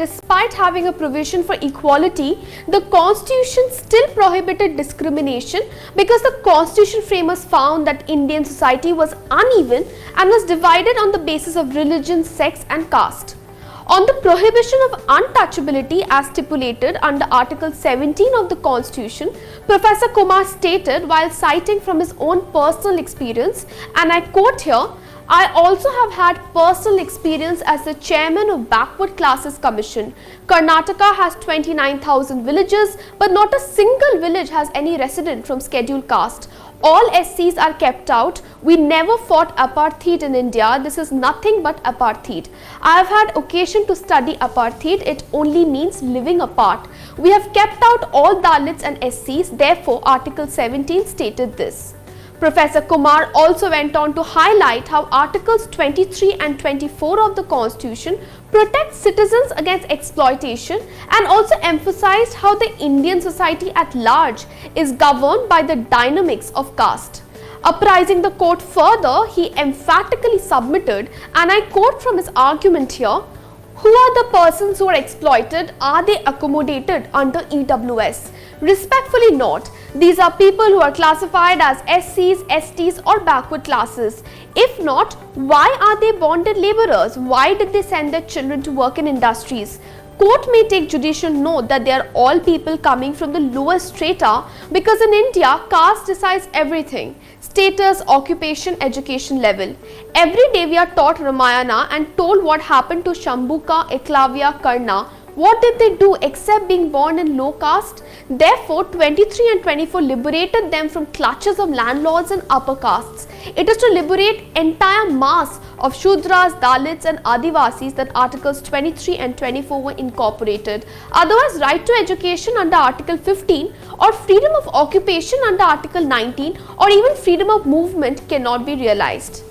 despite having a provision for equality, the Constitution still prohibited discrimination because the Constitution framers found that Indian society was uneven and was divided on the basis of religion, sex and caste. On the prohibition of untouchability as stipulated under Article 17 of the Constitution, Professor Kumar stated while citing from his own personal experience, and I quote here, "I also have had personal experience as the chairman of Backward Classes Commission. Karnataka has 29,000 villages, but not a single village has any resident from scheduled caste. All SCs are kept out. We never fought apartheid in India. This is nothing but apartheid. I have had occasion to study apartheid. It only means living apart. We have kept out all Dalits and SCs. Therefore, Article 17 stated this." Professor Kumar also went on to highlight how Articles 23 and 24 of the Constitution protect citizens against exploitation and also emphasized how the Indian society at large is governed by the dynamics of caste. Apprising the court further, he emphatically submitted, and I quote from his argument here, "Who are the persons who are exploited? Are they accommodated under EWS? Respectfully not. These are people who are classified as SCs, STs or backward classes. If not, why are they bonded laborers? Why did they send their children to work in industries? Court may take judicial note that they are all people coming from the lowest strata because in India, caste decides everything. Status, occupation, education level. Every day we are taught Ramayana and told what happened to Shambhuka, Eklavya, Karna. What did they do except being born in low caste? Therefore, 23 and 24 liberated them from clutches of landlords and upper castes. It is to liberate entire mass of Shudras, Dalits and Adivasis that Articles 23 and 24 were incorporated. Otherwise, right to education under Article 15 or freedom of occupation under Article 19 or even freedom of movement cannot be realized.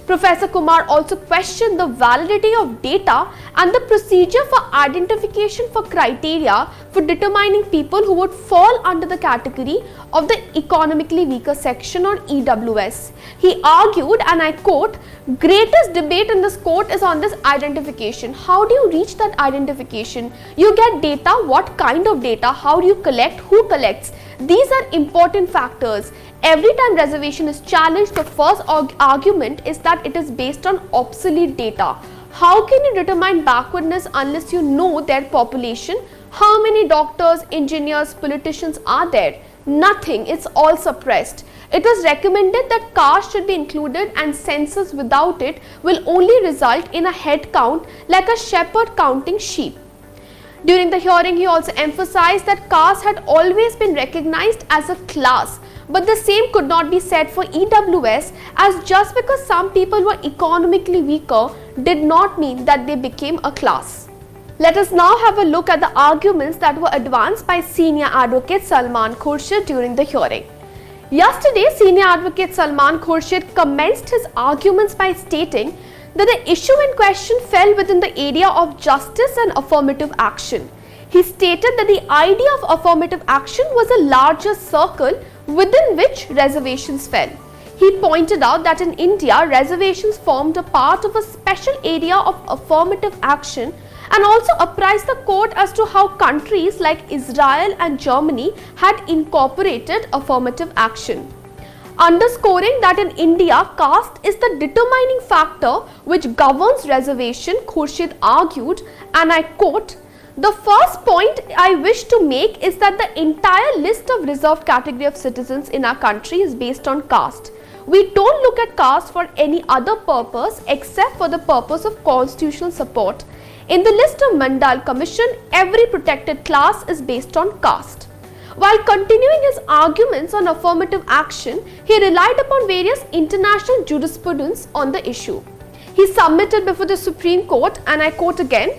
Professor Kumar also questioned the validity of data and the procedure for identification for criteria for determining people who would fall under the category of the economically weaker section or EWS. He argued, and I quote, "Greatest debate in this court is on this identification. How do you reach that identification? You get data, what kind of data, how do you collect, who collects? These are important factors. Every time reservation is challenged, the first argument is that it is based on obsolete data. How can you determine backwardness unless you know their population? How many doctors, engineers, politicians are there? Nothing, it's all suppressed. It was recommended that caste should be included and census without it will only result in a head count like a shepherd counting sheep." During the hearing, he also emphasized that caste had always been recognized as a class, but the same could not be said for EWS, as just because some people were economically weaker did not mean that they became a class. Let us now have a look at the arguments that were advanced by senior advocate Salman Khurshid during the hearing. Yesterday, senior advocate Salman Khurshid commenced his arguments by stating that the issue in question fell within the area of justice and affirmative action. He stated that the idea of affirmative action was a larger circle within which reservations fell. He pointed out that in India, reservations formed a part of a special area of affirmative action and also apprised the court as to how countries like Israel and Germany had incorporated affirmative action. Underscoring that in India, caste is the determining factor which governs reservation, Khurshid argued, and I quote, "The first point I wish to make is that the entire list of reserved category of citizens in our country is based on caste. We don't look at caste for any other purpose except for the purpose of constitutional support. In the list of Mandal Commission, every protected class is based on caste." While continuing his arguments on affirmative action, he relied upon various international jurisprudence on the issue. He submitted before the Supreme Court, and I quote again,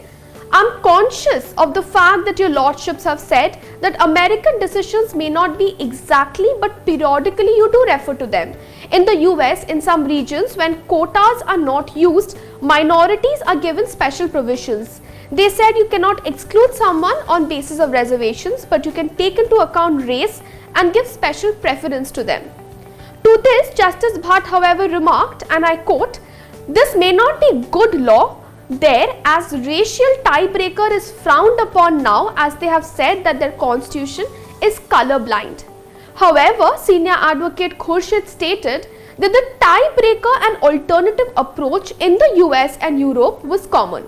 "I'm conscious of the fact that your lordships have said that American decisions may not be exactly, but periodically you do refer to them. In the US, in some regions, when quotas are not used, minorities are given special provisions. They said you cannot exclude someone on basis of reservations, but you can take into account race and give special preference to them." To this, Justice Bhatt, however, remarked, and I quote, "This may not be good law, there, as racial tiebreaker is frowned upon now, as they have said that their constitution is colorblind. However, senior advocate Khurshid stated that the tiebreaker and alternative approach in the US and Europe was common.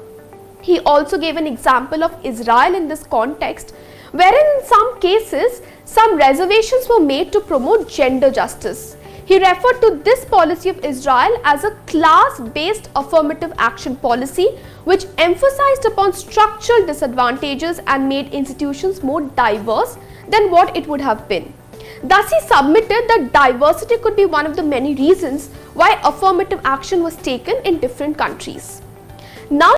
He also gave an example of Israel in this context, wherein in some cases, some reservations were made to promote gender justice. He referred to this policy of Israel as a class-based affirmative action policy, which emphasized upon structural disadvantages and made institutions more diverse than what it would have been. Thus, he submitted that diversity could be one of the many reasons why affirmative action was taken in different countries. Now,